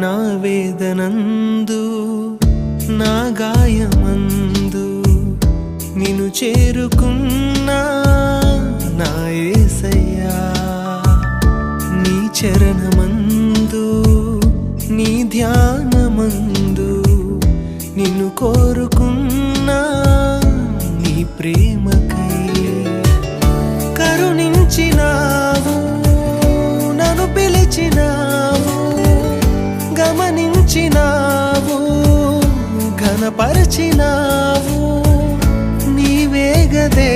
నా వేదనందు నా గాయమందు నిన్ను చేరుకున్నా నా యేసయ్యా నీ చరణమందు నీ ధ్యానమందు నిన్ను కోరుకున్నా నీ ప్రేమకై కరుణించినావు నన్ను పిలిచినావు గమనించినావు ఘనపరచినావు నీవేగదే